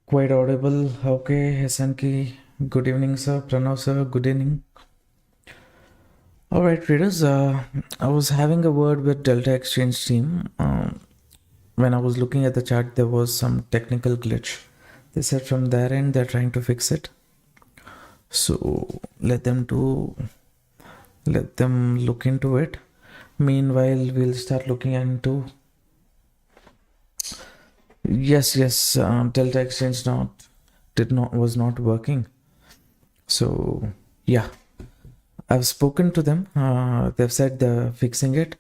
Quite audible. Okay, Sanki. Good evening, sir. Pranav, sir. Good evening. All right, traders. I was having a word with Delta Exchange team. When I was looking at the chart, there was some technical glitch. They said from their end they're trying to fix it. So let them look into it. Meanwhile, we'll start looking into. Yes. Delta Exchange was not working. So yeah. I've spoken to them. They've said they're fixing it.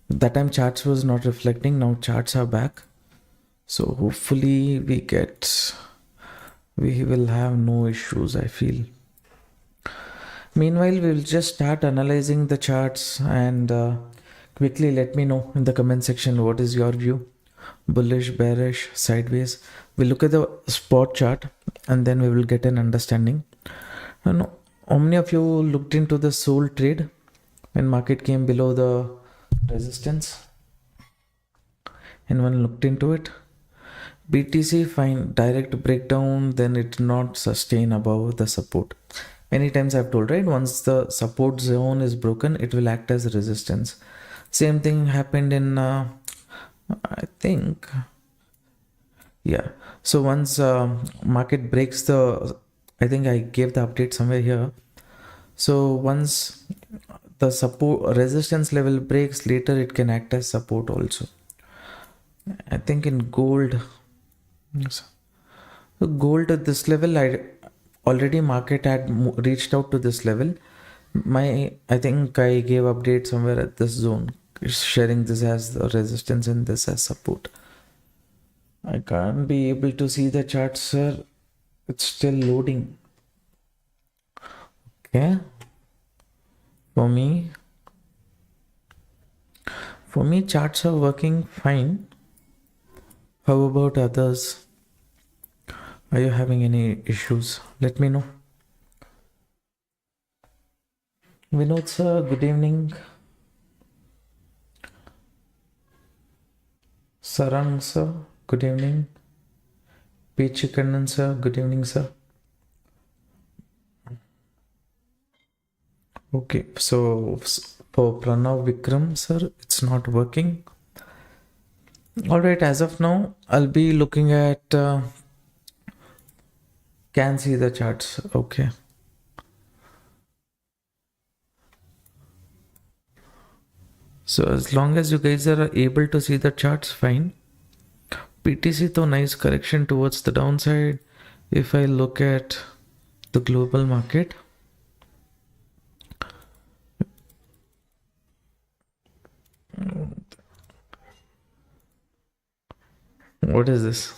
That time charts was not reflecting. Now charts are back. So hopefully we will have no issues, I feel. Meanwhile, we'll just start analyzing the charts and quickly let me know in the comment section what is your view. Bullish, bearish, sideways. We'll look at the spot chart and then we will get an understanding. How many of you looked into the sold trade when market came below the resistance? Anyone looked into it? BTC, fine, direct breakdown, then it not sustain above the support. Many times I've told, right? Once the support zone is broken, it will act as resistance. Same thing happened in, I think, yeah. So once market breaks I think I gave the update somewhere here. So once the support resistance level breaks, later it can act as support also. I think in gold, gold at this level, I already market had reached out to this level. I think I gave update somewhere at this zone, sharing this as the resistance and this as support. I can't be able to see the chart, sir. It's still loading. Okay. For me, charts are working fine. How about others? Are you having any issues? Let me know. Vinod sir, good evening. Sarang sir, good evening. P. Chikanan sir, good evening sir. Okay, so for Pranav Vikram sir, it's not working. Alright, as of now, I'll be looking at can see the charts. Okay. So as long as you guys are able to see the charts, fine. PTC though nice correction towards the downside. If I look at the global market, what is this?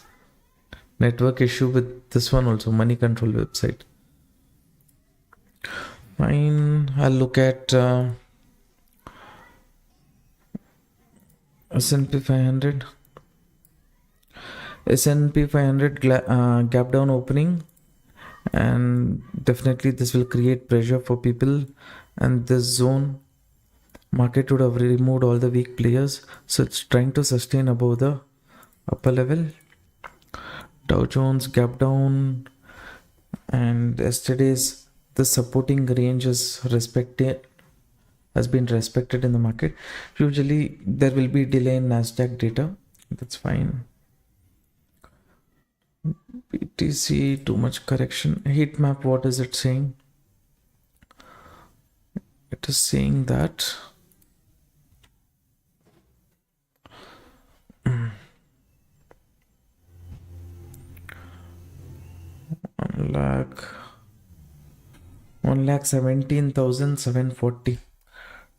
Network issue with this one also, money control website. Fine, I'll look at S&P 500. S&P 500 gap down opening, and definitely this will create pressure for people, and this zone market would have removed all the weak players, so it's trying to sustain above the upper level. Dow Jones gap down, and yesterday's the supporting range is has been respected in the market. Usually there will be delay in Nasdaq data, that's fine. BTC, too much correction. Heat map, what is it saying? It is saying that one lakh 17,740.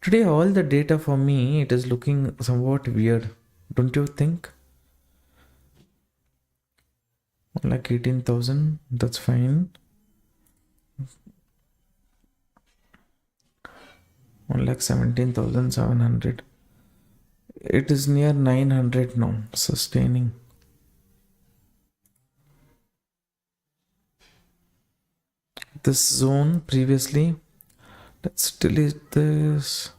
Today all the data for me, it is looking somewhat weird, don't you think? 1,18,000, that's fine. 1,17,700. It is near 900 now, sustaining. This zone previously, let's delete this.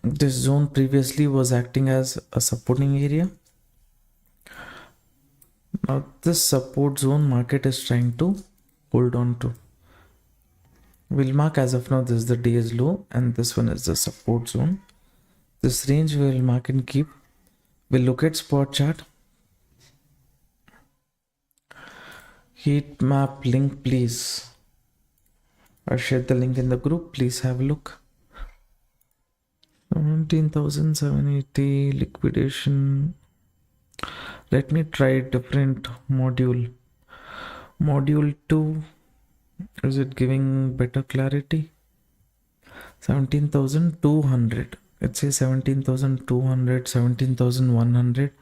This zone previously was acting as a supporting area. Now this support zone market is trying to hold on to. We'll mark as of now this is the day's low and this one is the support zone. This range we will mark and keep. We'll look at spot chart. Heat map link please. I shared the link in the group. Please have a look. 17,780 liquidation. Let me try different module. Module 2. Is it giving better clarity? 17,200. It says 17,200, 17,100.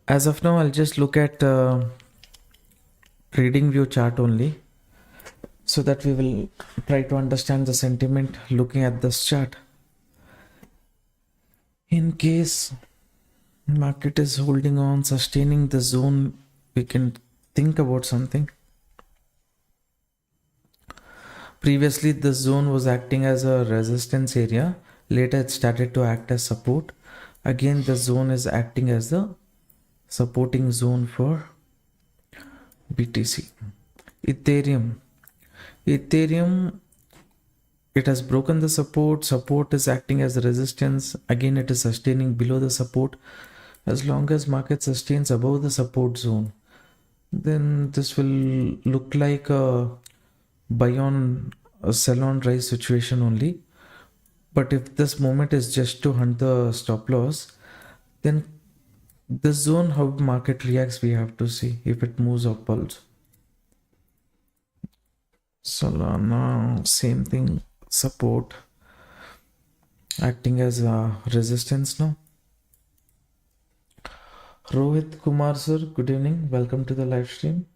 As of now, I'll just look at trading view chart only, so that we will try to understand the sentiment looking at this chart. In case market is holding on, sustaining the zone, we can think about something. Previously, this zone was acting as a resistance area. Later, it started to act as support. Again, the zone is acting as the supporting zone for BTC. Ethereum, it has broken the support is acting as the resistance. Again, it is sustaining below the support. As long as market sustains above the support zone, then this will look like a buy on, a sell on rise situation only. But if this moment is just to hunt the stop loss, then this zone, how market reacts, we have to see if it moves up also. Solana, same thing, support acting as a resistance now. Rohit Kumar sir, good evening, welcome to the live stream.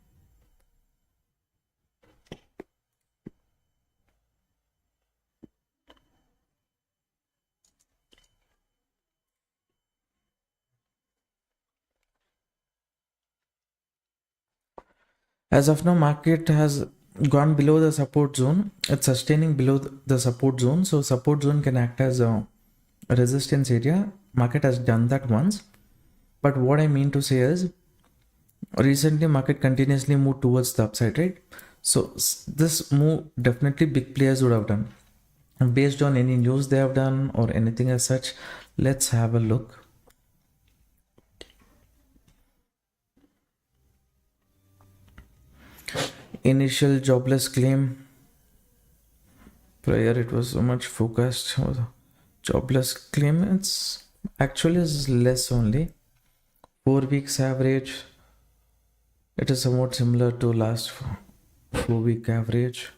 As of now, market has gone below the support zone. It's sustaining below the support zone. So support zone can act as a resistance area. Market has done that once. But what I mean to say is, recently market continuously moved towards the upside, right? So this move definitely big players would have done. And based on any news they have done or anything as such, let's have a look. Initial jobless claim. Prior it was so much focused on the jobless claim. It's actually is less only. 4 weeks average. It is somewhat similar to last 4-week average.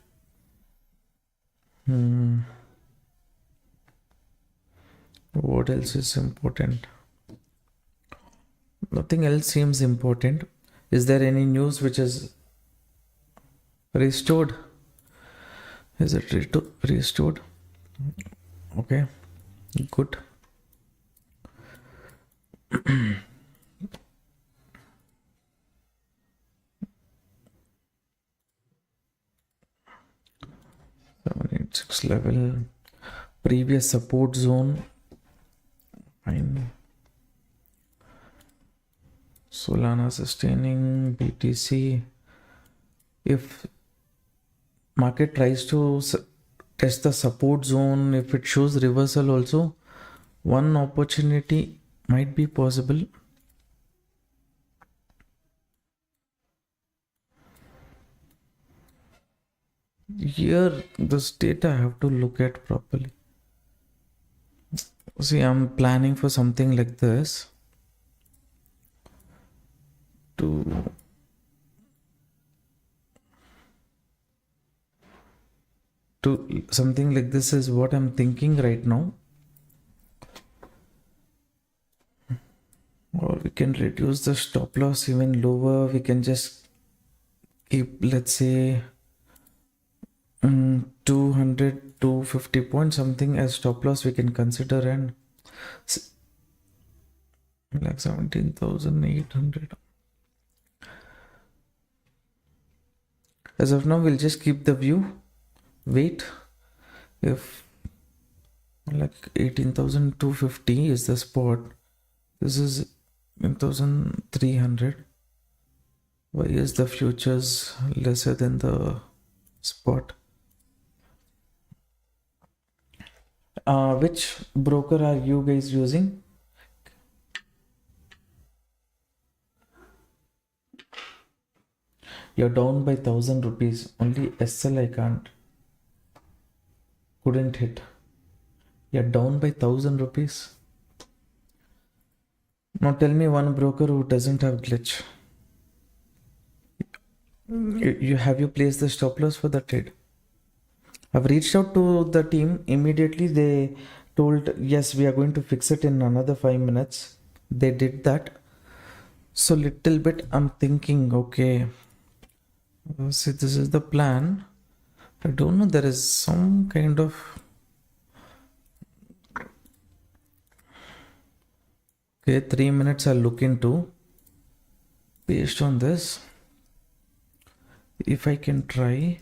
What else is important? Nothing else seems important. Is there any news which is restored? Is it restored? Okay, good. $786 level, previous support zone. Fine. Solana sustaining, BTC. If market tries to test the support zone, if it shows reversal also, one opportunity might be possible. Here this data I have to look at properly. See, I'm planning for something like this to something like this is what I'm thinking right now. Or we can reduce the stop loss even lower. We can just keep, let's say, 200 250 points something as stop loss we can consider, and like 17,800. As of now, we'll just keep the view. Wait. If like 18,250 is the spot, this is 1,300. Why is the futures lesser than the spot? Which broker are you guys using? You're down by 1,000 rupees. Only SL I couldn't hit. You're down by 1,000 rupees. Now tell me one broker who doesn't have glitch. Have you placed the stop loss for the trade? I've reached out to the team. Immediately they told, yes, we are going to fix it in another 5 minutes. They did that. So little bit I'm thinking, okay, see, this is the plan. I don't know, there is some kind of okay, 3 minutes I'll look into based on this. If I can try,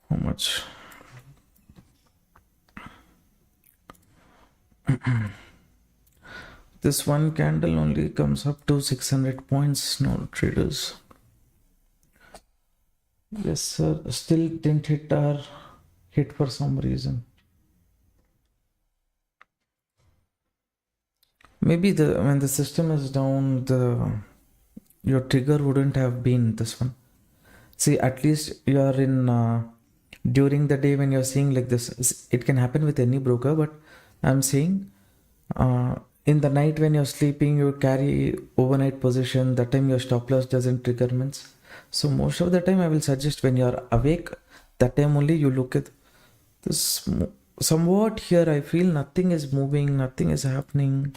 how much? This one candle only comes up to 600 points. No traders. Yes, sir. Still didn't hit our hit for some reason. Maybe when the system is down, your trigger wouldn't have been this one. See, at least you are in during the day when you're seeing like this. It can happen with any broker, but I'm saying in the night when you're sleeping, you carry overnight position. That time your stop loss doesn't trigger means. So most of the time I will suggest when you're awake, that time only you look at this. Somewhat here I feel nothing is moving, nothing is happening.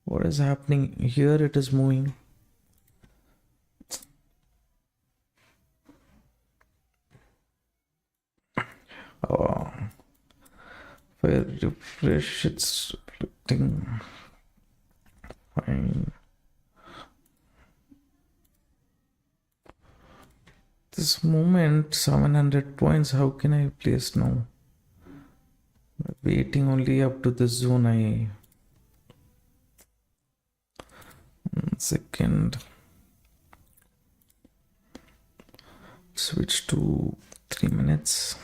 What is happening here? It is moving. Oh, if I refresh, it's reflecting. Fine. This moment, 700 points. How can I place now? Waiting only up to the zone. Second. Switch to 3 minutes.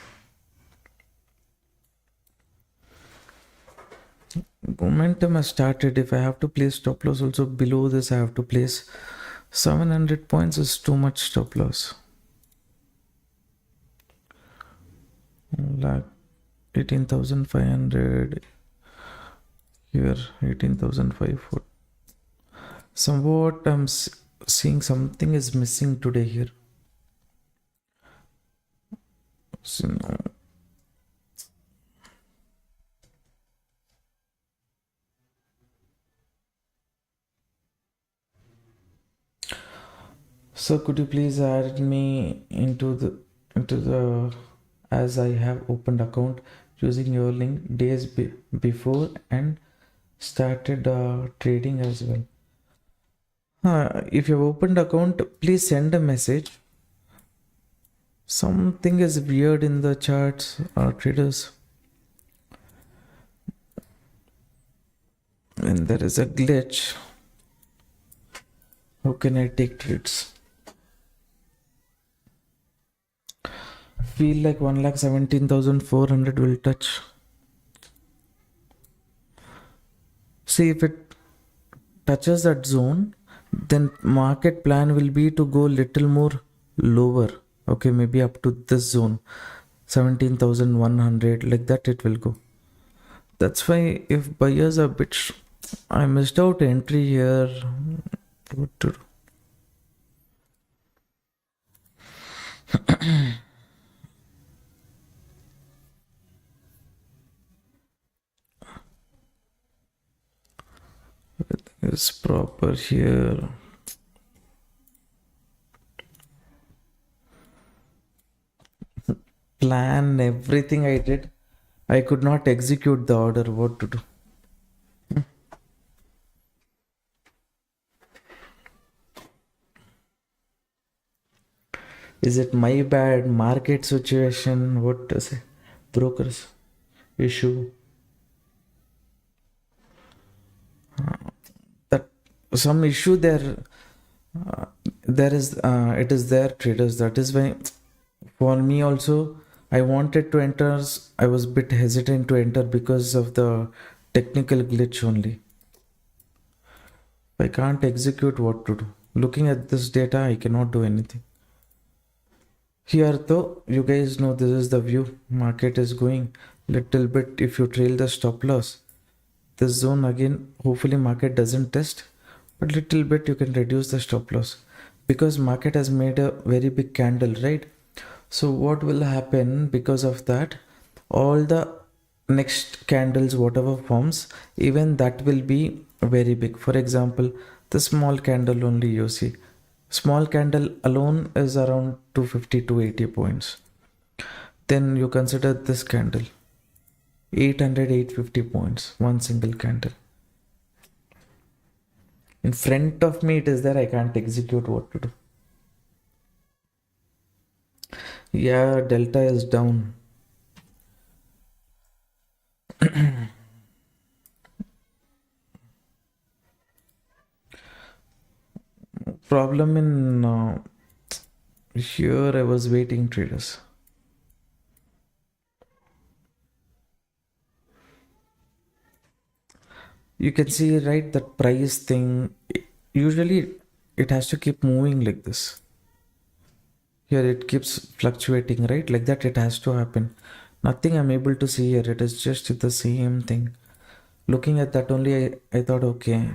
Momentum has started. If I have to place stop loss also below this, I have to place 700 points is too much stop loss. Like 18,500 here, 18,500. Somewhat I'm seeing something is missing today here. So no. So could you please add me into the as I have opened account using your link days before and started trading as well. If you have opened account, please send a message. Something is weird in the charts, traders. When there is a glitch, how can I take trades? Feel like 1,17,400 will touch. See, if it touches that zone, then market plan will be to go little more lower. Okay, maybe up to this zone, 17,100, like that it will go. That's why if buyers are bit, I missed out entry here. What to do? Everything is proper here. Plan everything I did. I could not execute the order. What to do? Is it my bad market situation? What to say? Brokers issue. That some issue there. There is. It is there, traders. That is why for me also, I wanted to enter. I was a bit hesitant to enter because of the technical glitch only. I can't execute, what to do. Looking at this data, I cannot do anything. Here though, you guys know this is the view. Market is going little bit. If you trail the stop loss, this zone again, hopefully market doesn't test, but little bit you can reduce the stop loss because market has made a very big candle, right? So what will happen because of that? All the next candles, whatever forms, even that will be very big. For example, the small candle only you see. Small candle alone is around 250 to 80 points. Then you consider this candle, 800, 850 points, one single candle. In front of me it is there, I can't execute, what to do. Yeah, delta is down. Problem in here I was waiting, traders. You can see, right, that price thing, usually it has to keep moving like this. Here it keeps fluctuating, right? Like that it has to happen. Nothing I'm able to see here. It is just the same thing. Looking at that only, I thought, okay,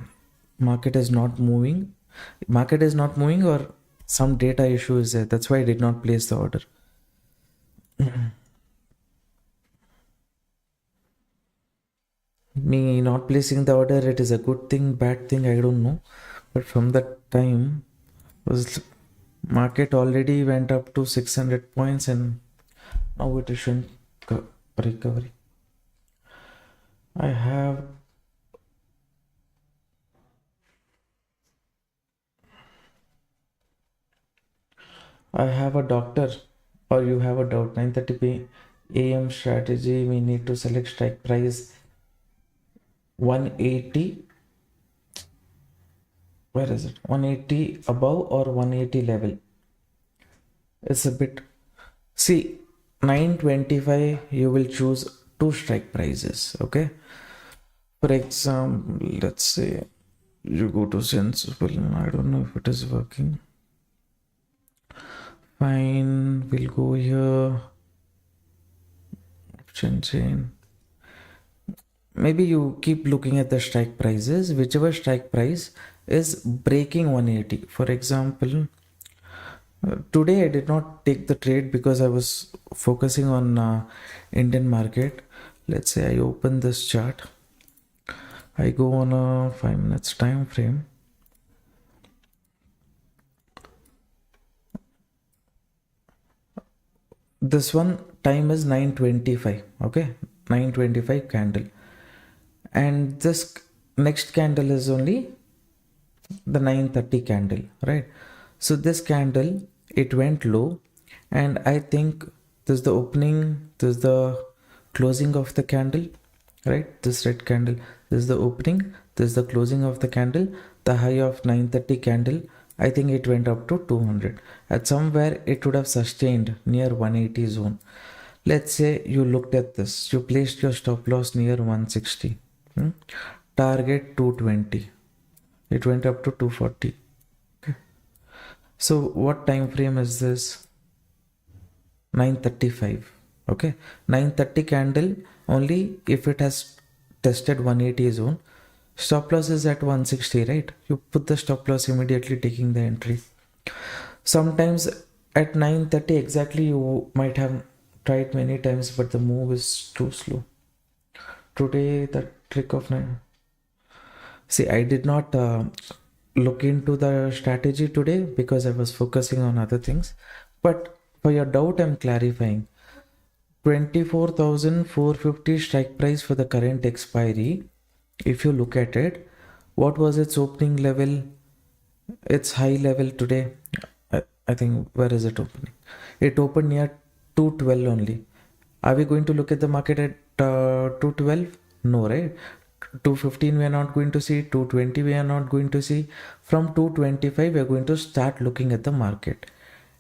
market is not moving. Market is not moving or some data issue is there. That's why I did not place the order. Me not placing the order, it is a good thing, bad thing, I don't know. But from that time, was market already went up to 600 points and now it is showing recovery. I have a doctor, or you have a doubt. 9:30 a.m. strategy. We need to select strike price 180. Where is it? 180 above or 180 level. It's a bit. See, 925. You will choose two strike prices. Okay. For example, let's say you go to sensible. I don't know if it is working. Fine, we'll go here. Option chain. Maybe you keep looking at the strike prices. Whichever strike price is breaking 180. For example, today I did not take the trade because I was focusing on Indian market. Let's say I open this chart. I go on a 5 minutes time frame. This one time is 9:25. Okay, 9:25 candle, and this next candle is only the 9:30 candle, right? So this candle, it went low, and I think this is the opening, this is the closing of the candle, right? This red candle, this is the opening, this is the closing of the candle. The high of 9:30 candle, I think it went up to 200. At somewhere it would have sustained near 180 zone. Let's say you looked at this, you placed your stop loss near 160, target 220, it went up to 240. Okay. So what time frame is this? 9:35. Okay, 9:30 candle only. If it has tested 180 zone, stop loss is at 160, right? You put the stop loss immediately, taking the entry. Sometimes at 9:30 exactly you might have tried many times, but the move is too slow. Today the trick of 9. See, I did not look into the strategy today because I was focusing on other things. But for your doubt, I'm clarifying. 24,450 strike price for the current expiry. If you look at it, what was its opening level? Its high level today. I think, where is it opening? It opened near 212 only. Are we going to look at the market at 212? No, right? 215 we are not going to see, 220 we are not going to see. From 225 we are going to start looking at the market.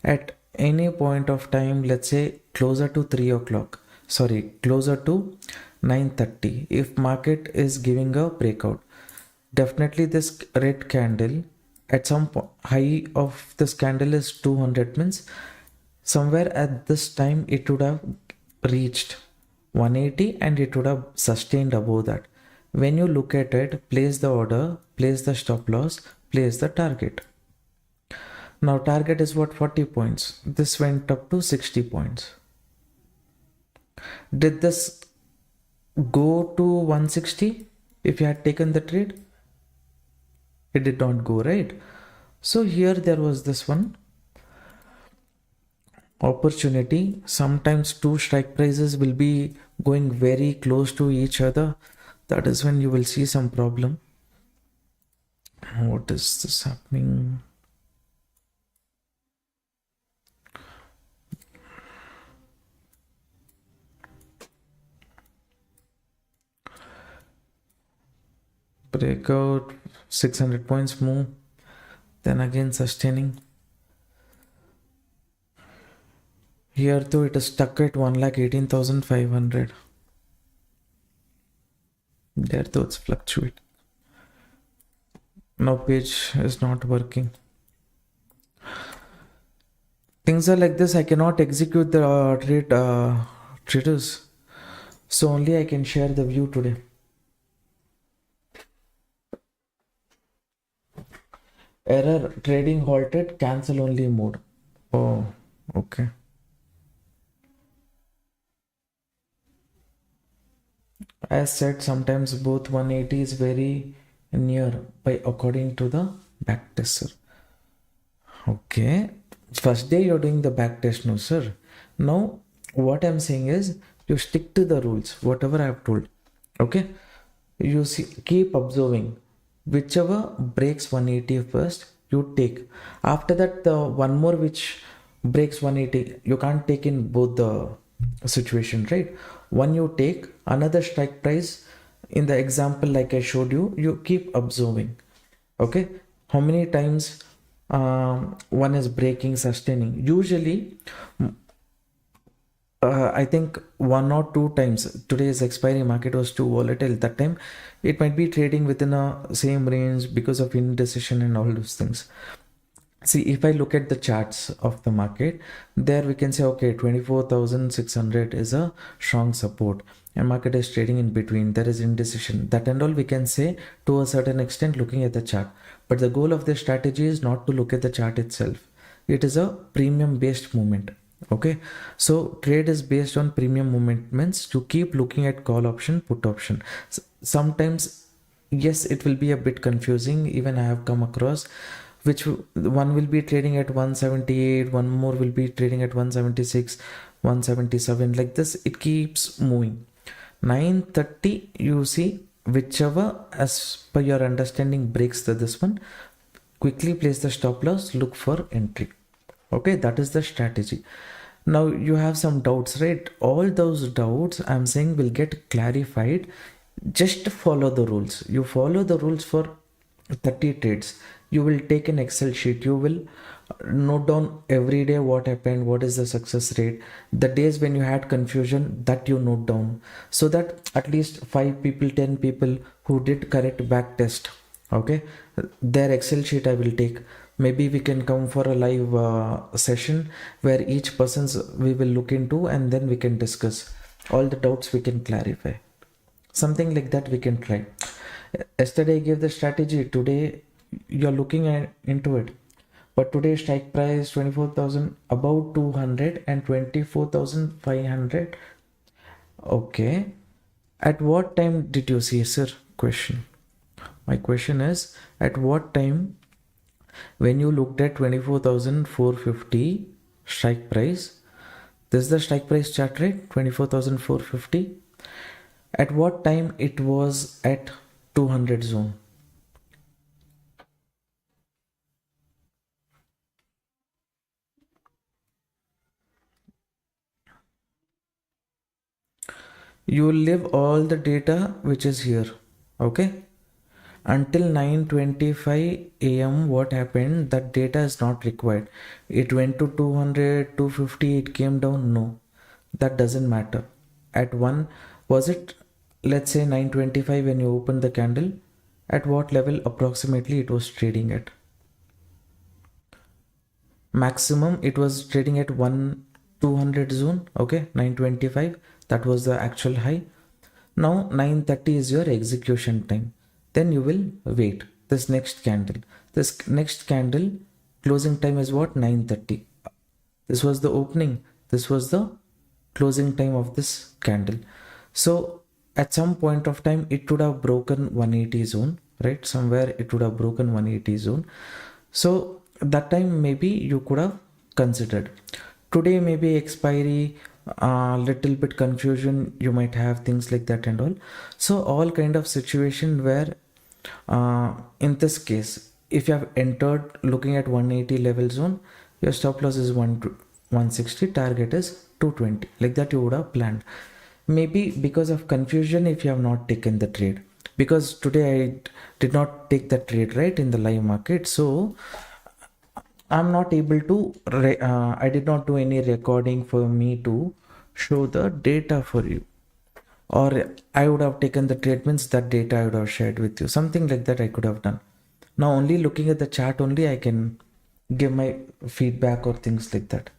At any point of time, let's say closer to 3 o'clock, sorry, closer to 9:30, if market is giving a breakout, definitely this red candle at some high of this candle is 200, means somewhere at this time it would have reached 180 and it would have sustained above that. When you look at it, place the order, place the stop loss, place the target. Now target is what? 40 points. This went up to 60 points. Did this go to 160 if you had taken the trade? It did not go, right? So here there was this one opportunity. Sometimes two strike prices will be going very close to each other. That is when you will see some problem. What is this happening? Breakout, 600 points move, then again sustaining. Here though it is stuck at 1,18,500. There though it's fluctuating. Now page is not working. Things are like this. I cannot execute the traders, so only I can share the view today. Error, trading halted, cancel only mode. Oh, okay. As said, sometimes both 180 is very near by according to the backtester. Okay. First day you're doing the backtest, no sir. Now what I'm saying is you stick to the rules, whatever I have told. Okay. You see, keep observing. Whichever breaks 180 first, you take. After that, the one more which breaks 180, you can't take in both the situation, right? One you take, another strike price. In the example like I showed you, you keep observing. Okay, how many times one is breaking, sustaining? Usually I think one or two times. Today's expiry market was too volatile. That time it might be trading within a same range because of indecision and all those things. See, if I look at the charts of the market, there we can say, okay, 24,600 is a strong support and market is trading in between. There is indecision. That and all we can say to a certain extent looking at the chart. But the goal of this strategy is not to look at the chart itself. It is a premium based movement. Okay, so trade is based on premium movements. To keep looking at call option, put option. Sometimes, yes, it will be a bit confusing. Even I have come across which one will be trading at 178, one more will be trading at 176, 177. Like this, it keeps moving. 9:30, you see, whichever as per your understanding breaks this one, quickly place the stop loss, look for entry. Okay, that is the strategy. Now you have some doubts, right? All those doubts I'm saying will get clarified. Just follow the rules. You follow the rules for 30 trades. You will take an Excel sheet. You will note down every day what happened, what is the success rate, the days when you had confusion, that you note down, so that at least 5 people, 10 people who did correct back test, okay, their Excel sheet I will take. Maybe we can come for a live session where each person's we will look into, and then we can discuss all the doubts, we can clarify. Something like that we can try. Yesterday I gave the strategy, today you're looking into it. But today strike price 24,000, about 200 and 24,500. Okay. At what time did you see, sir? Question. My question is, at what time when you looked at 24,450 strike price, This is the strike price chart, right? 24,450. At what time it was at 200 zone? You will leave all the data which is here. Okay. Until 9:25 a.m. what happened? That data is not required. It went to 200, 250, it came down. No, that doesn't matter. At 1, was it, let's say 9:25 when you opened the candle? At what level approximately it was trading at? Maximum it was trading at 1 200 zone. Okay, 9:25, that was the actual high. Now 9:30 is your execution time. Then you will wait this next candle. This next candle closing time is what? 9:30. This was the opening. This was the closing time of this candle. So at some point of time it would have broken 180 zone, right? Somewhere it would have broken 180 zone. So that time maybe you could have considered. Today maybe expiry, little bit confusion, you might have things like that and all. So all kind of situation where in this case, if you have entered looking at 180 level zone, your stop loss is 160, target is 220, like that you would have planned. Maybe because of confusion if you have not taken the trade, because today I did not take the trade right in the live market, so I'm not able to I did not do any recording for me to show the data for you, or I would have taken the treatments, that data I would have shared with you, something like that I could have done. Now only looking at the chart only I can give my feedback or things like that.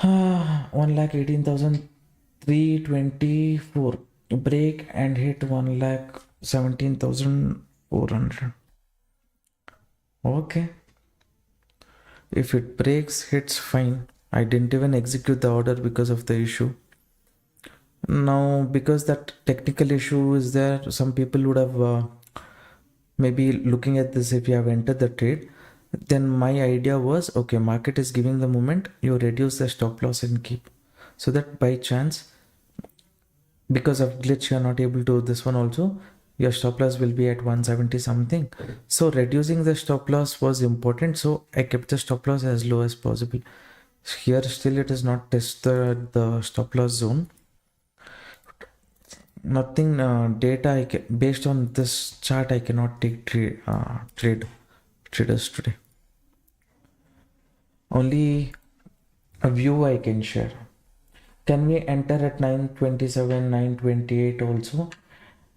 1,18,324 break and hit 1,17,400. Okay, if it breaks, hits, fine. I didn't even execute the order because of the issue. Now because that technical issue is there, some people would have maybe looking at this, if you have entered the trade, then my idea was, okay, market is giving the moment, you reduce the stop loss and keep, so that by chance because of glitch you are not able to this one also, your stop loss will be at 170 something. So reducing the stop loss was important, so I kept the stop loss as low as possible. Here still it is not tested the stop loss zone. Nothing data based on this chart I cannot take traders today. Only a view I can share. Can we enter at 927, 928 also?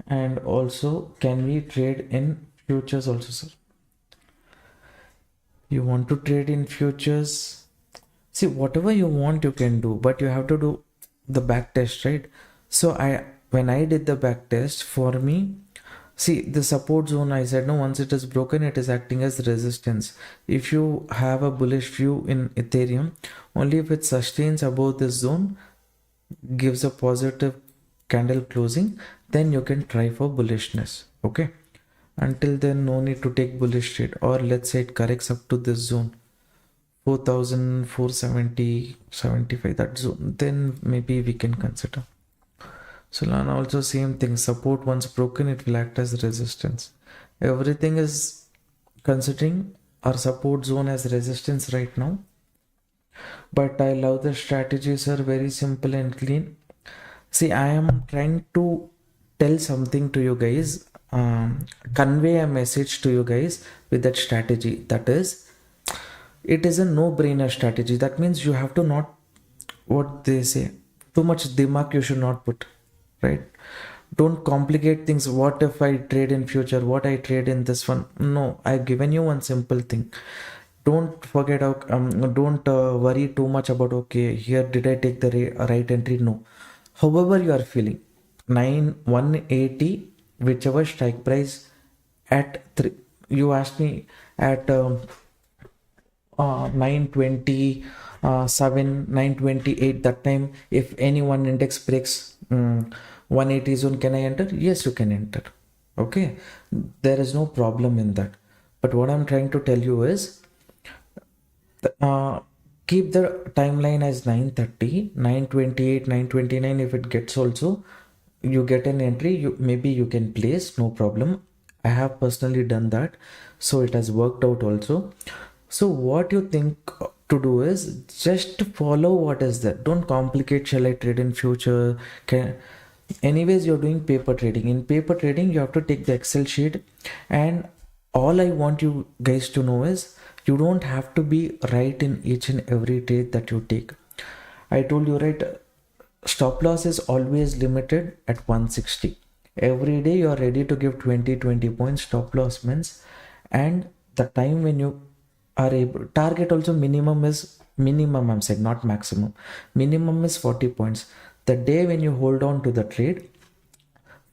And also can we trade in futures also, sir? You want to trade in futures? See, whatever you want you can do, but you have to do the back test, right? So when I did the back test, for me, see the support zone, I said no, once it is broken it is acting as resistance. If you have a bullish view in Ethereum, only if it sustains above this zone, gives a positive candle closing, then you can try for bullishness. Okay, until then no need to take bullish trade. Or let's say it corrects up to this zone, 4,470, 75, that zone, then maybe we can consider. So now also same thing, support once broken it will act as resistance. Everything is considering our support zone as resistance right now. But I love the strategies are very simple and clean. See, I am trying to tell something to you guys, convey a message to you guys with that strategy. That is, it is a no-brainer strategy. That means you have to not, what they say, too much dimag you should not put, right? Don't complicate things. What if I trade in future? What I trade in this one? No, I've given you one simple thing. Don't forget out, don't worry too much about, okay, here did I take the right entry? No. However you are feeling, 180, whichever strike price at 3, you asked me at 920, 928, that time if any one index breaks 180 zone, can I enter? Yes, you can enter. Okay, there is no problem in that. But what I'm trying to tell you is, uh, keep the timeline as 9:30, 9:28, 9:29. If it gets also, you get an entry, maybe you can place, no problem. I have personally done that, so it has worked out also. So what you think to do is just follow what is there. Don't complicate. Shall I trade in future? Can Anyways, you're doing paper trading. In paper trading, you have to take the Excel sheet, and all I want you guys to know is you don't have to be right in each and every trade that you take. I told you, right, stop loss is always limited at 160. Every day you are ready to give 20 points. Stop loss means, and the time when you are able, target also minimum, I'm saying, not maximum. Minimum is 40 points. The day when you hold on to the trade,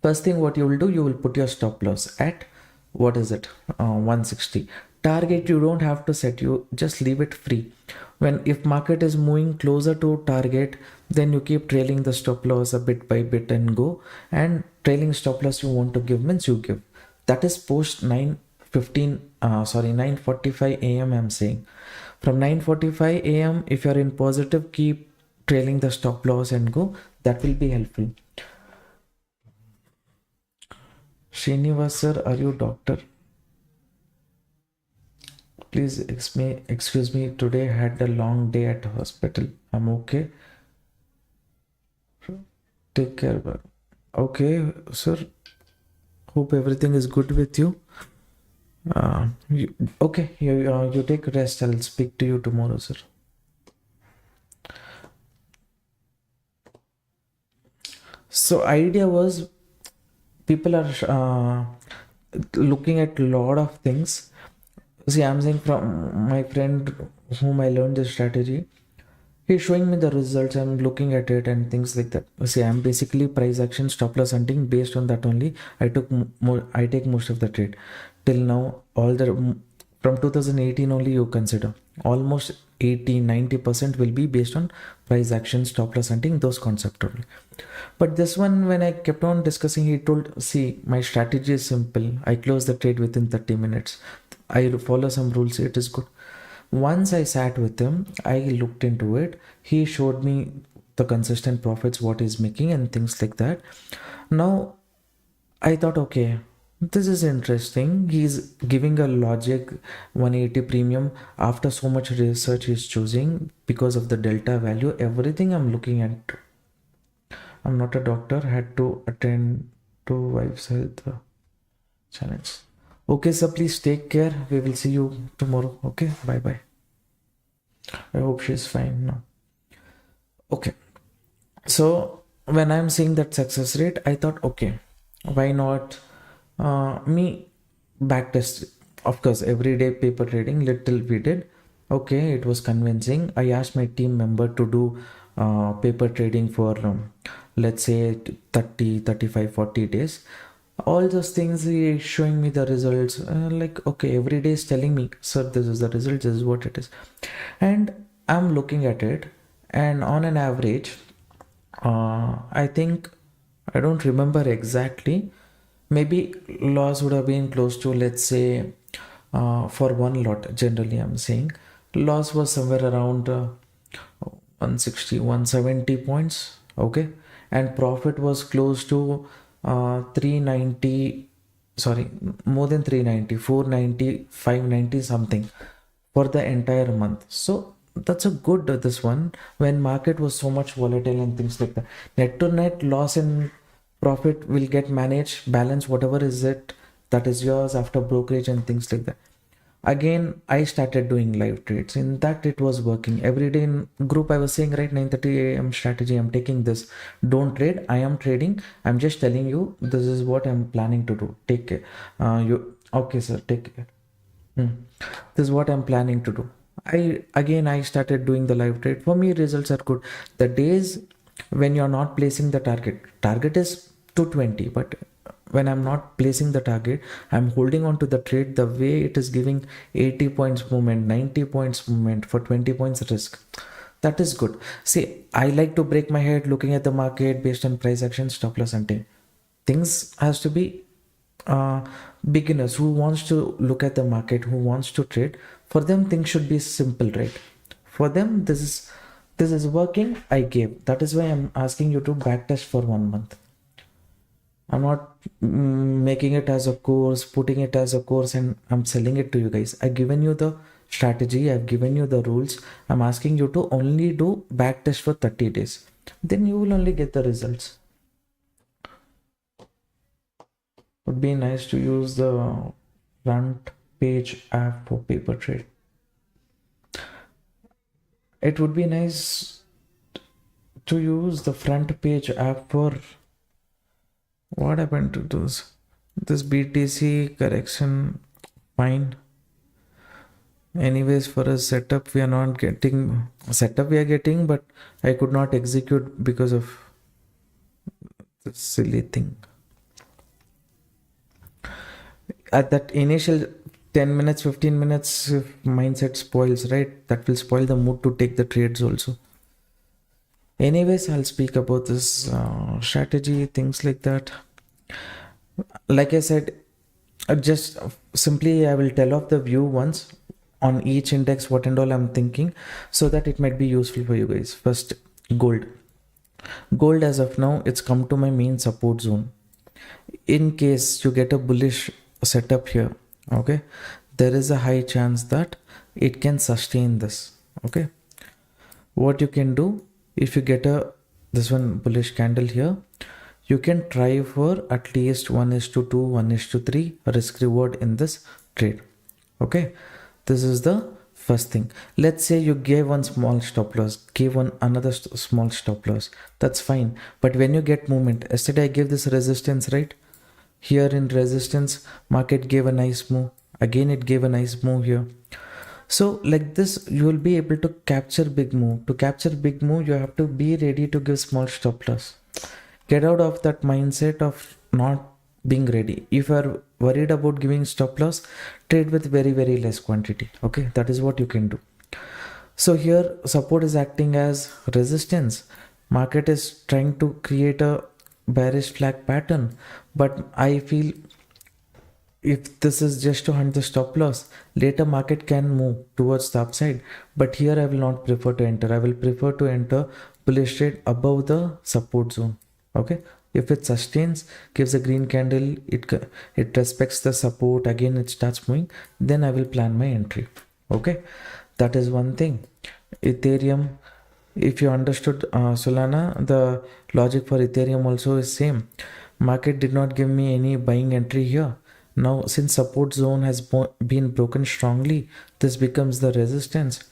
first thing what you will do, you will put your stop loss at, what is it, 160. Target you don't have to set, you just leave it free. When if market is moving closer to target, then you keep trailing the stop loss a bit by bit and go. And trailing stop loss you want to give means you give. That is post 9:45 a.m. I'm saying. From 9:45 a.m. if you're in positive, keep trailing the stop loss and go. That will be helpful. Srinivas sir, are you doctor? Please excuse me. Today I had a long day at hospital. I'm okay. Take care. Okay, sir. Hope everything is good with you. Okay, you take rest. I'll speak to you tomorrow, sir. So idea was, people are looking at a lot of things. See, I'm saying, from my friend whom I learned this strategy, he's showing me the results. I'm looking at it and things like that. See, I'm basically price action, stop loss hunting. Based on that only, I take most of the trade till now. From 2018 only, you consider almost 80-90% will be based on price action, stop loss hunting, those concepts only. But this one, when I kept on discussing, he told, see, my strategy is simple. I close the trade within 30 minutes. I follow some rules. It is good. Once I sat with him, I looked into it. He showed me the consistent profits, what he's making, and things like that. Now, I thought, okay, this is interesting. He's giving a logic 180 premium. After so much research, he's choosing because of the delta value. Everything I'm looking at. I'm not a doctor. Had to attend to wife's health challenge. Okay, sir, please take care. We will see you tomorrow. Okay, bye bye. I hope she's fine now. Okay, so when I'm seeing that success rate, I thought, okay, why not me backtest? Of course, everyday paper trading, little we did. Okay, it was convincing. I asked my team member to do paper trading for let's say 30, 35, 40 days. All those things, he is showing me the results. Like, okay, every day is telling me, sir, this is the result, this is what it is. And I'm looking at it, and on an average, I think, I don't remember exactly, maybe loss would have been close to, let's say, for one lot, generally I'm saying, loss was somewhere around 160, 170 points. Okay, and profit was close to 390, sorry, more than 390, 490, 590 something for the entire month. So that's a good this one, when market was so much volatile and things like that. Net to net loss and profit will get managed, balance, whatever is it, that is yours after brokerage and things like that. Again, I started doing live trades. In that, it was working every day. In group, I was saying, right, 9:30 a.m. strategy, I'm taking this. Don't trade. I am trading. I'm just telling you, this is what I'm planning to do. Take care. Okay, sir, take care. This is what I'm planning to do. I started doing the live trade. For me, results are good. The days when you're not placing the target is 220, but when I'm not placing the target, I'm holding on to the trade, the way it is giving 80 points movement, 90 points movement for 20 points risk. That is good. See, I like to break my head looking at the market based on price action, stop loss hunting. Things has to be uh, beginners who wants to look at the market, who wants to trade. For them, things should be simple, right? For them, this is working. I gave. That is why I'm asking you to backtest for 1 month. I'm not making it as a course, putting it as a course, and I'm selling it to you guys. I've given you the strategy, I've given you the rules. I'm asking you to only do backtest for 30 days. Then you will only get the results. Would be nice to use the front page app for paper trade. It would be nice to use the front page app for what happened to this BTC correction. Fine. Anyways, for a setup we are not getting setup we are getting, but I could not execute because of this silly thing. At that initial 10 minutes 15 minutes, if mindset spoils, right, that will spoil the mood to take the trades also. Anyways, I'll speak about this strategy, things like that. Like I said, just simply I will tell off the view once on each index what and all I'm thinking, so that it might be useful for you guys. First, gold as of now, it's come to my main support zone. In case you get a bullish setup here, okay, there is a high chance that it can sustain this. Okay, what you can do, if you get this one bullish candle here, you can try for at least 1:2, 1:3 risk reward in this trade. Okay, this is the first thing. Let's say you gave one small stop loss, gave one another small stop loss, that's fine. But when you get movement, yesterday I gave this resistance, right? Here in resistance, market gave a nice move. Again, it gave a nice move here. So like this, you will be able to capture big move. To capture big move, you have to be ready to give small stop loss. Get out of that mindset of not being ready. If you are worried about giving stop loss, trade with very, very less quantity. Okay, that is what you can do. So here, support is acting as resistance. Market is trying to create a bearish flag pattern, but I feel if this is just to hunt the stop loss, later market can move towards the upside. But here I will not prefer to enter. I will prefer to enter bullish trade above the support zone. Okay, if it sustains, gives a green candle, it respects the support, again it starts moving, then I will plan my entry. Okay, that is one thing. Ethereum, if you understood Solana, the logic for Ethereum also is same. Market did not give me any buying entry here. Now since support zone has been broken strongly, this becomes the resistance.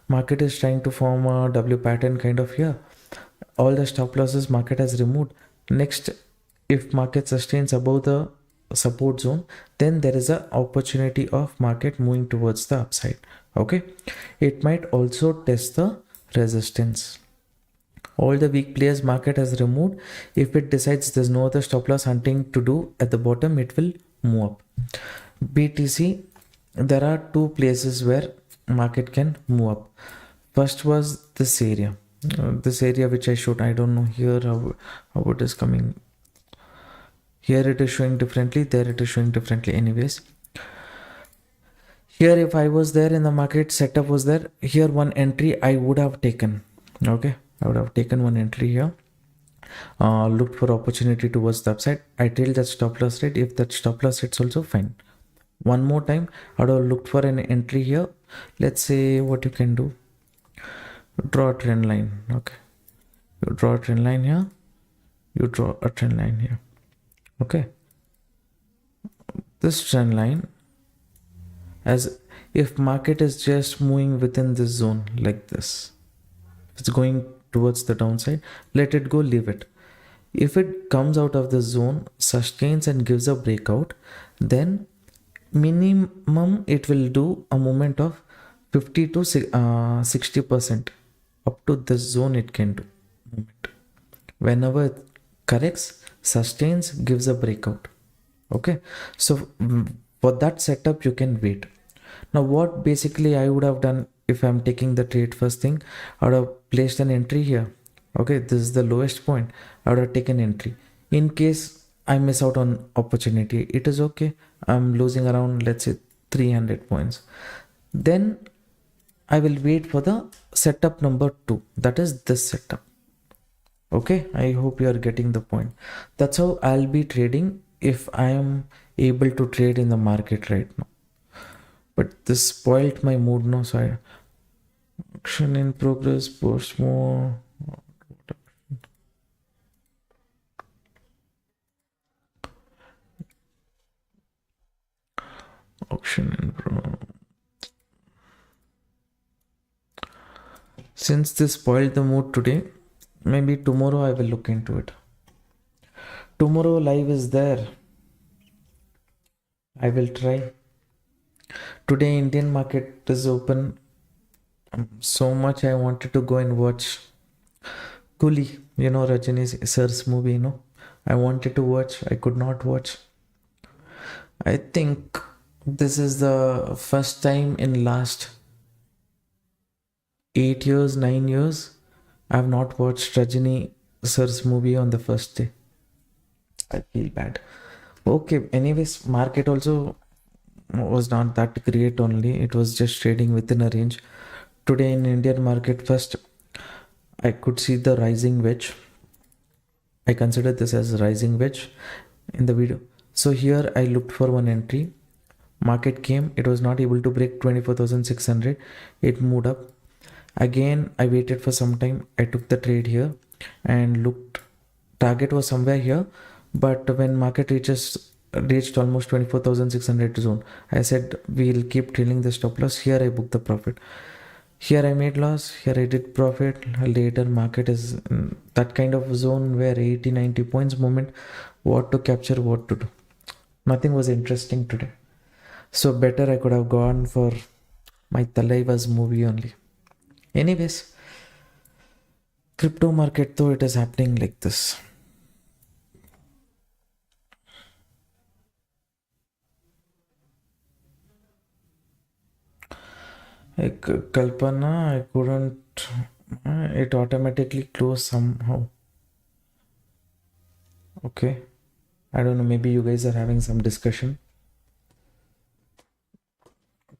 Market is trying to form a W pattern kind of here. All the stop losses market has removed. Next, if market sustains above the support zone, then there is an opportunity of market moving towards the upside. Okay, it might also test the resistance. All the weak players market has removed. If it decides there's no other stop loss hunting to do at the bottom, it will move up. BTC, there are two places where market can move up. First was this area. This area which I showed, I don't know here how it is coming. Here it is showing differently, there it is showing differently. Anyways, here if I was there in the market, setup was there, here one entry I would have taken. Okay, I would have taken one entry here, looked for opportunity towards the upside. I trailed that stop loss rate. If that stop loss hits also, fine. One more time, I would have looked for an entry here. Let's say what you can do, draw a trend line. Okay, you draw a trend line here, you draw a trend line here. Okay, this trend line, as if market is just moving within this zone like this, it's going towards the downside, let it go, leave it. If it comes out of the zone, sustains and gives a breakout, then minimum it will do a movement of 50 to 60%. Up to this zone it can do movement. Whenever it corrects, sustains, gives a breakout. Okay, so for that setup you can wait. Now what basically I would have done, if I'm taking the trade, first thing I would have placed an entry here. Okay, this is the lowest point. I would have taken entry. In case I miss out on opportunity, it is okay. I'm losing around, let's say, 300 points. Then I will wait for the setup number 2, that is this setup. Okay, I hope you are getting the point. That's how I'll be trading if I am able to trade in the market right now. But this spoiled my mood, no? So action in progress, post more. Auction in progress. Since this spoiled the mood today, maybe tomorrow I will look into it. Tomorrow live is there. I will try. Today Indian market is open. So much I wanted to go and watch Kuli, Rajini sir's movie, I wanted to watch, I could not watch. I think this is the first time in last 8 years, 9 years, I have not watched Rajini sir's movie on the first day. I feel bad. Okay, anyways, market also was not that great only. It was just trading within a range. Today in Indian market, first I could see the rising wedge. I consider this as rising wedge in the video. So here I looked for one entry. Market came, it was not able to break 24,600. It moved up. Again, I waited for some time. I took the trade here and looked. Target was somewhere here, but when market reached almost 24,600 zone, I said we'll keep trailing the stop loss. Here I booked the profit. Here I made loss, here I did profit. Later market is in that kind of zone where 80-90 points moment, what to capture, what to do. Nothing was interesting today. So better I could have gone for my Talaiva's movie only. Anyways, crypto market though, it is happening like this. Kalpana, I couldn't, it automatically closed somehow. Okay, I don't know, maybe you guys are having some discussion.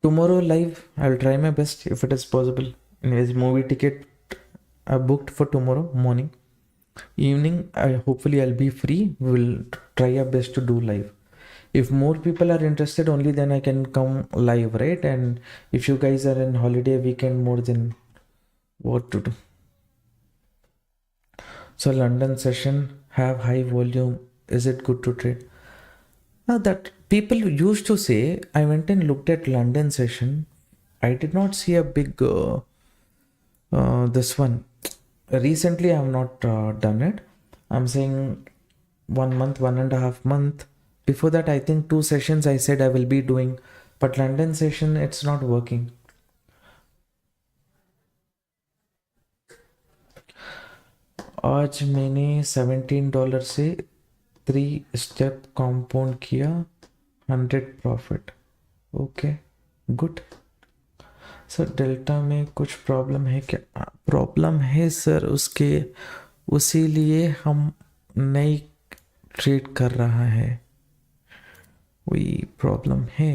Tomorrow live, I'll try my best if it is possible. Anyways, movie ticket I booked for tomorrow morning. Evening, hopefully I'll be free. We'll try our best to do live. If more people are interested, only then I can come live, right? And if you guys are in holiday weekend more, than what to do. So London session have high volume. Is it good to trade? That people used to say. I went and looked at London session. I did not see a big this one. Recently I have not done it. I'm saying 1 month, 1.5 month. Before that, I think 2 sessions I said I will be doing, but London session, it's not working. आज मैंने $17 से 3 step compound किया 100 profit. Okay, good. Sir delta में कुछ problem है क्या? Problem है sir, उसके उसी लिए हम नई ट्रेड कर रहा है. वही प्रॉब्लम है.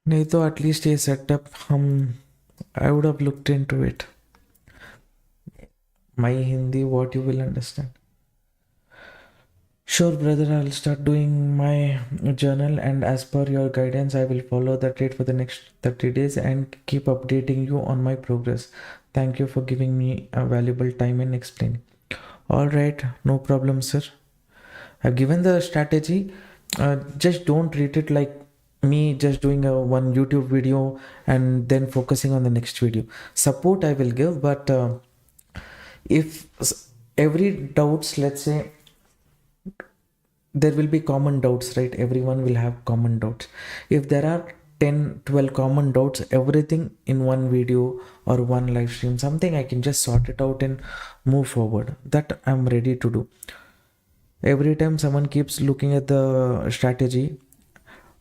नहीं तो एटलीस्ट ये सेटअप हम I would have looked into it. My Hindi what you will understand. Sure, brother, I'll start doing my journal, and as per your guidance, I will follow the trade for the next 30 days and keep updating you on my progress. Thank you for giving me a valuable time and explaining. All right, no problem, sir. I've given the strategy. Just don't treat it like me just doing one YouTube video and then focusing on the next video. Support I will give, but if every doubts, let's say, there will be common doubts, right? Everyone will have common doubts. If there are 10-12 common doubts, everything in one video or one live stream, something I can just sort it out and move forward. That I'm ready to do. Every time someone keeps looking at the strategy,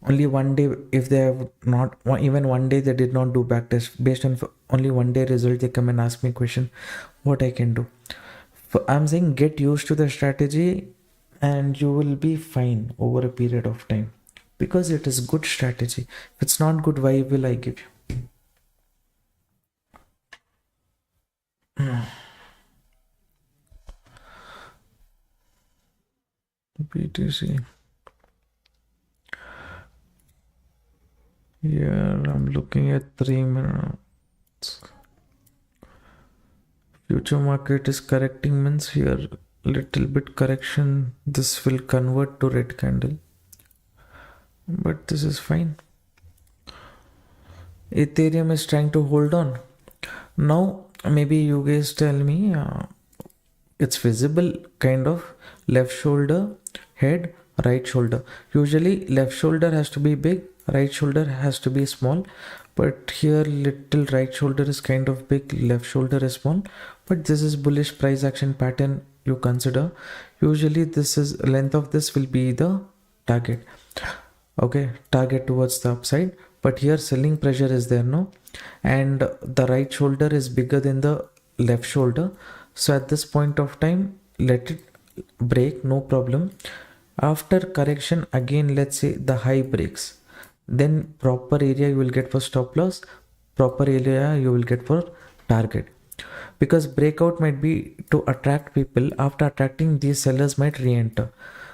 only one day, if they have not, even one day they did not do backtest, based on only one day result, they come and ask me question, what I can do. I'm saying get used to the strategy and you will be fine over a period of time, because it is good strategy. If it's not good, why will I give you? BTC. Here I'm looking at 3 minutes. Future market is correcting, means here little bit correction. This will convert to red candle, but this is fine. Ethereum is trying to hold on. Now maybe you guys tell me, it's visible kind of left shoulder, head, right shoulder. Usually left shoulder has to be big, right shoulder has to be small, but here little right shoulder is kind of big, left shoulder is small, but this is bullish price action pattern you consider. Usually this is length of this will be the target. Okay, target towards the upside, but here selling pressure is there, no, and the right shoulder is bigger than the left shoulder. So at this point of time, let it break, no problem. After correction again, let's say the high breaks, then proper area you will get for stop loss, proper area you will get for target, because breakout might be to attract people. After attracting, these sellers might re-enter.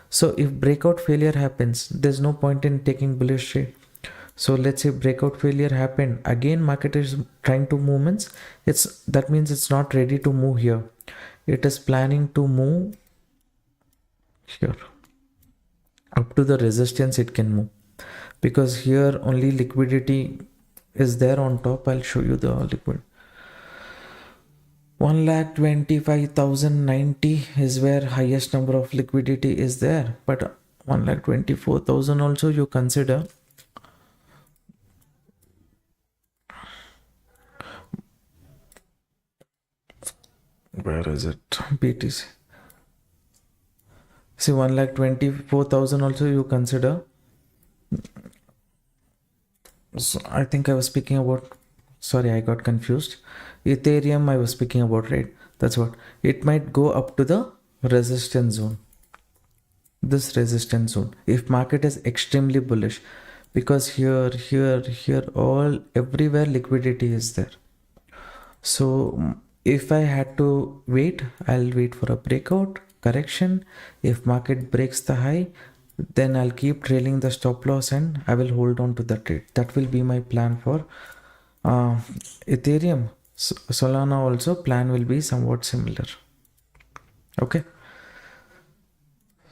So if breakout failure happens, there's no point in taking bullish trade. So let's say breakout failure happened, again market is trying to movements, that means it's not ready to move here, it is planning to move here up to the resistance. It can move because here only liquidity is there on top. I'll show you the liquid. 1,25,090 is where highest number of liquidity is there, but 1,24,000 also you consider. Where is it? BTC. See, 1,24,000 also you consider. So I think I was speaking about, sorry, I got confused. Ethereum I was speaking about, right? That's what. It might go up to the resistance zone. This resistance zone. If market is extremely bullish, because here, all everywhere liquidity is there. So if I had to wait, I'll wait for a breakout, correction. If market breaks the high, then I'll keep trailing the stop loss and I will hold on to the trade. That will be my plan for Ethereum. Solana also plan will be somewhat similar. Okay.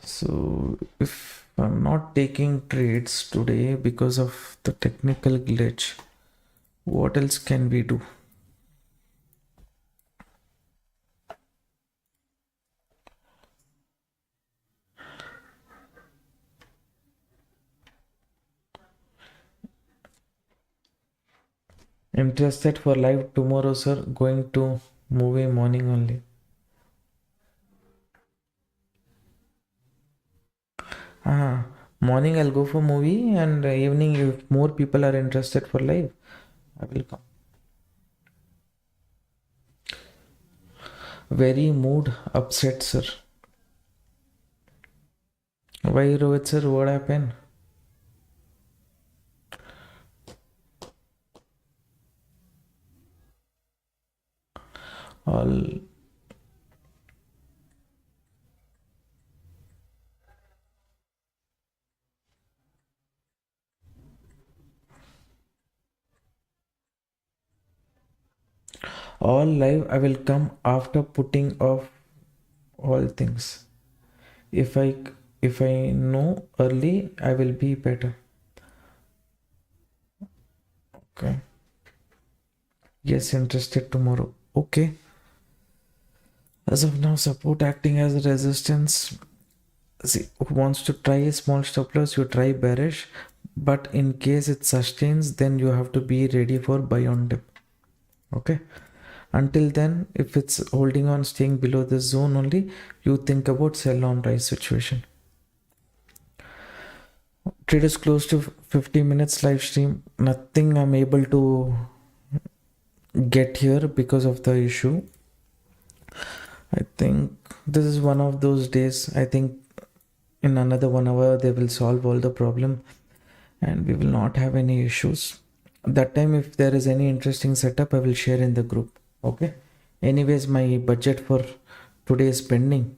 So if I'm not taking trades today because of the technical glitch, what else can we do? Interested for live tomorrow, sir? Going to movie morning only. Morning I'll go for movie, and evening if more people are interested for live, I will come. Very mood upset, sir. Why, Rohit sir? What happened? All live I will come after putting off all things. If I know early, I will be better. Okay. Yes, interested tomorrow. Okay. As of now, support acting as resistance. See, who wants to try a small stop loss, you try bearish, but in case it sustains, then you have to be ready for buy on dip. Okay. Until then, if it's holding on, staying below this zone only, you think about sell on rise situation. Trade is close to 50 minutes live stream. Nothing I'm able to get here because of the issue. I think this is one of those days. I think in another 1 hour they will solve all the problem and we will not have any issues. That time if there is any interesting setup, I will share in the group. Okay. Anyways, my budget for today is pending.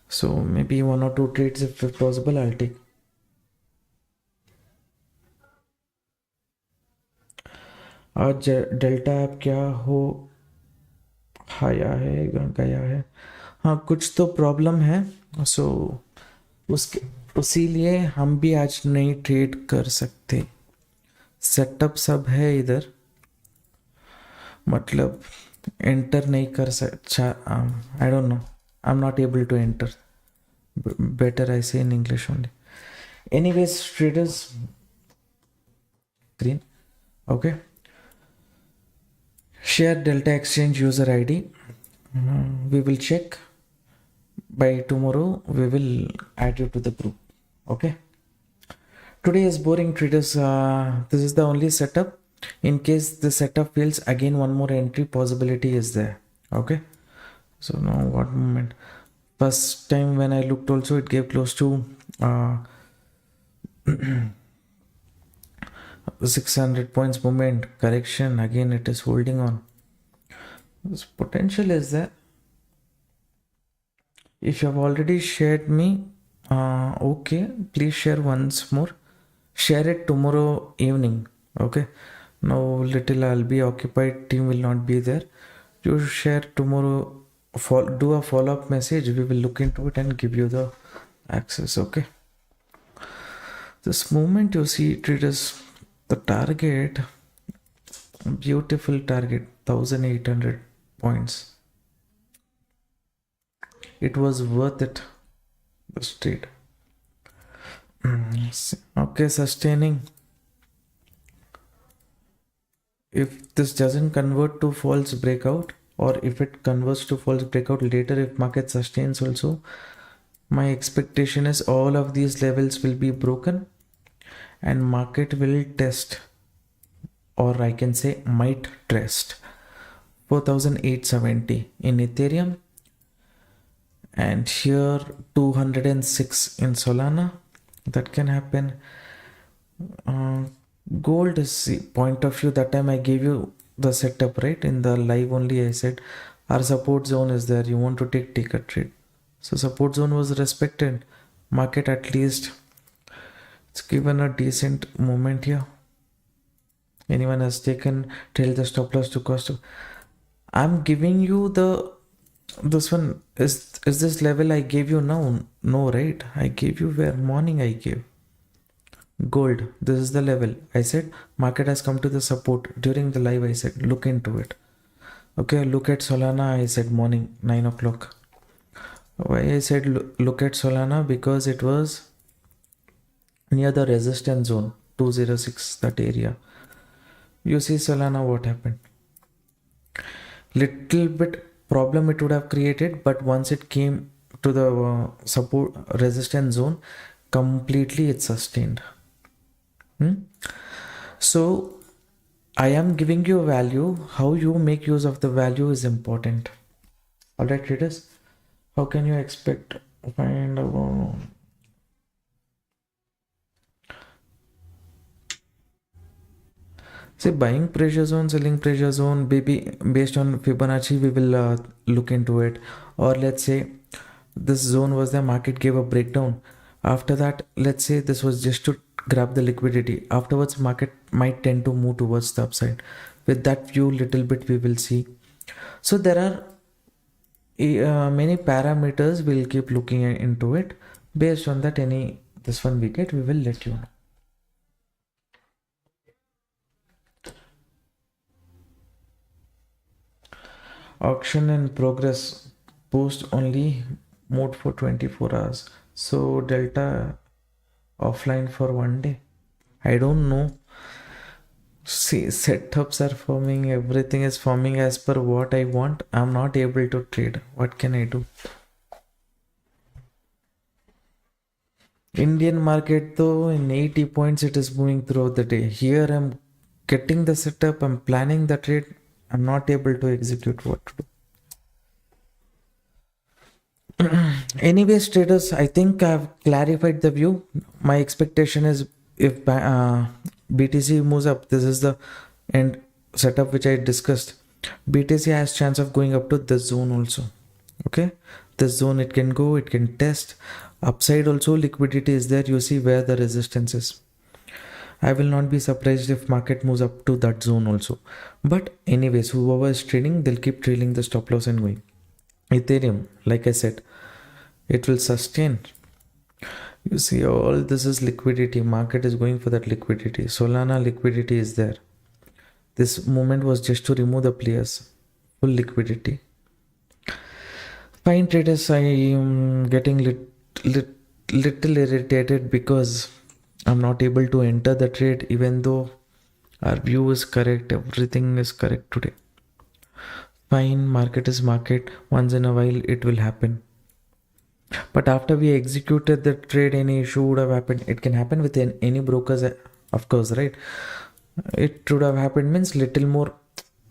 So maybe 1 or 2 trades if possible I'll take. आज delta app क्या हो आया है गया है, हाँ कुछ तो प्रॉब्लम है, सो उसके उसीलिए हम भी आज नहीं ट्रेड कर सकते। सेटअप सब है इधर, मतलब एंटर नहीं कर सकता। I don't know, I am not able to enter, better I say in English only. Anyways traders, green, okay, share delta exchange user id. We will check by tomorrow, we will add you to the group, okay. Today is boring traders, this is the only setup. In case the setup fails, again one more entry possibility is there, okay. So now what moment, first time when I looked also it gave close to 600 points movement correction, again it is holding on. This potential is there. If you have already shared me, okay, please share once more, share it tomorrow evening, okay. Now little I'll be occupied, team will not be there. You share tomorrow, do a follow-up message, we will look into it and give you the access, okay. This moment you see traders, the target, beautiful target, 1800 points, it was worth it, this trade. Okay, sustaining. If this doesn't convert to false breakout, or if it converts to false breakout later, if market sustains also, my expectation is all of these levels will be broken and market will test, or I can say might test 4870 in Ethereum, and here 206 in Solana. That can happen. Gold is the point of view, that time I gave you the setup, right? In the live only I said our support zone is there, you want to take a trade. So support zone was respected, market at least it's given a decent movement here. Anyone has taken till the stop loss to cost of, I'm giving you this one is this level I gave you now? No, right? I gave you where morning I gave. Gold, this is the level. I said market has come to the support. During the live I said look into it. Okay, look at Solana, I said morning 9 o'clock. Why I said look at Solana? Because it was near the resistance zone 206, that area. You see Solana, what happened? Little bit problem it would have created, but once it came to the support resistance zone, completely it sustained. So I am giving you value. How you make use of the value is important. Alright traders, how can you expect find a say buying pressure zone, selling pressure zone, maybe based on Fibonacci we will look into it. Or let's say this zone was the market gave a breakdown, after that let's say this was just to grab the liquidity, afterwards market might tend to move towards the upside. With that view little bit we will see. So there are many parameters, we'll keep looking into it. Based on that, this one we get, we will let you know. Auction in progress, post only mode for 24 hours. So delta offline for 1 day. I don't know. See, setups are forming, everything is forming as per what I want. I'm not able to trade. What can I do? Indian market though, in 80 points it is moving throughout the day. Here I'm getting the setup, I'm planning the trade, I'm not able to execute what to do. Anyways traders, I think I've clarified the view. My expectation is if BTC moves up, this is the end setup which I discussed. BTC has chance of going up to this zone also. Okay, This zone it can go, it can test. Upside also liquidity is there. You see where the resistance is. I will not be surprised if market moves up to that zone also. But anyways, whoever is trading, they'll keep trailing the stop loss and going. Ethereum, like I said, it will sustain. You see, all this is liquidity. Market is going for that liquidity. Solana liquidity is there. This movement was just to remove the players. Full liquidity. Fine traders, I am getting little irritated because I'm not able to enter the trade even though our view is correct. Everything is correct today. Fine, market is market. Once in a while it will happen. But after we executed the trade, any issue would have happened. It can happen with any brokers, of course, right? It should have happened means little more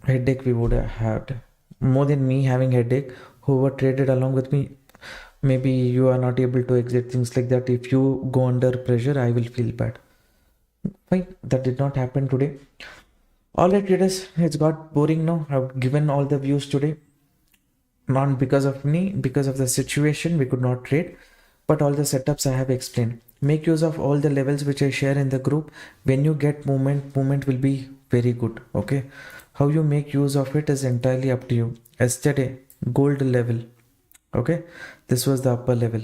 headache we would have had. More than me having headache, whoever traded along with me, maybe you are not able to exit, things like that. If you go under pressure, I will feel bad. Fine, that did not happen today. Alright traders, it's got boring now. I've given all the views today. Not because of me, because of the situation we could not trade, but all the setups I have explained. Make use of all the levels which I share in the group. When you get movement will be very good. Okay, how you make use of it is entirely up to you. Yesterday, gold level, okay, this was the upper level.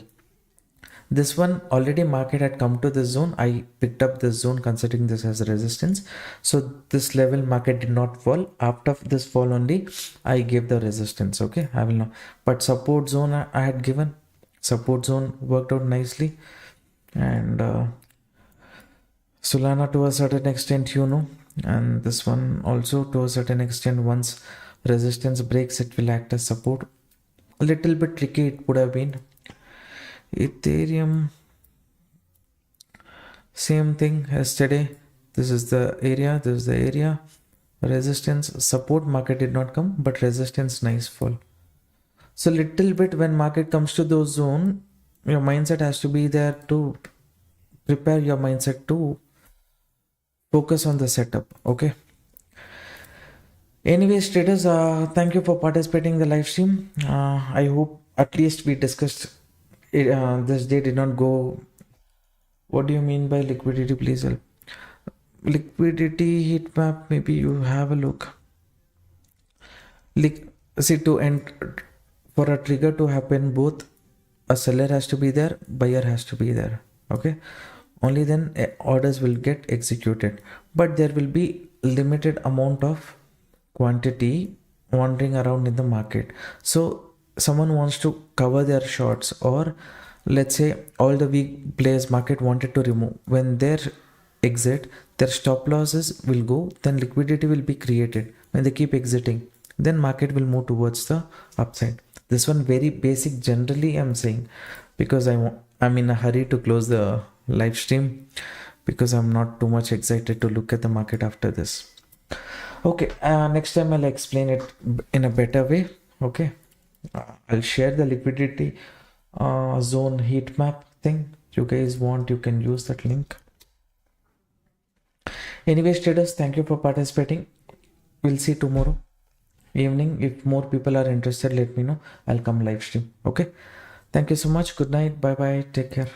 This one already market had come to this zone. I picked up this zone considering this as resistance. So this level market did not fall. After this fall only, I gave the resistance. Okay, I will not. But support zone I had given. Support zone worked out nicely. And Solana to a certain extent, you know. And this one also to a certain extent, once resistance breaks, it will act as support. A little bit tricky it would have been. Ethereum, same thing yesterday. This is the area, this is the area. Resistance, support market did not come, but resistance nice fall. So little bit when market comes to those zone, your mindset has to be there to prepare your mindset to focus on the setup. Okay. Anyways, traders, thank you for participating in the live stream. I hope at least we discussed it, this day did not go. What do you mean by liquidity? Please help. Liquidity heat map. Maybe you have a look. See, to end for a trigger to happen, both a seller has to be there, buyer has to be there. Okay, only then orders will get executed. But there will be limited amount of quantity wandering around in the market. So someone wants to cover their shorts, or let's say all the weak players market wanted to remove. When their exit, their stop losses will go, then liquidity will be created. When they keep exiting, then market will move towards the upside. This one very basic generally I'm saying, because I'm in a hurry to close the live stream, because I'm not too much excited to look at the market after this. Okay, next time I'll explain it in a better way. Okay, I'll share the liquidity zone heat map thing. You guys want, you can use that link. Anyways, traders, thank you for participating. We'll see tomorrow evening. If more people are interested, let me know. I'll come live stream. Okay, thank you so much. Good night. Bye bye. Take care.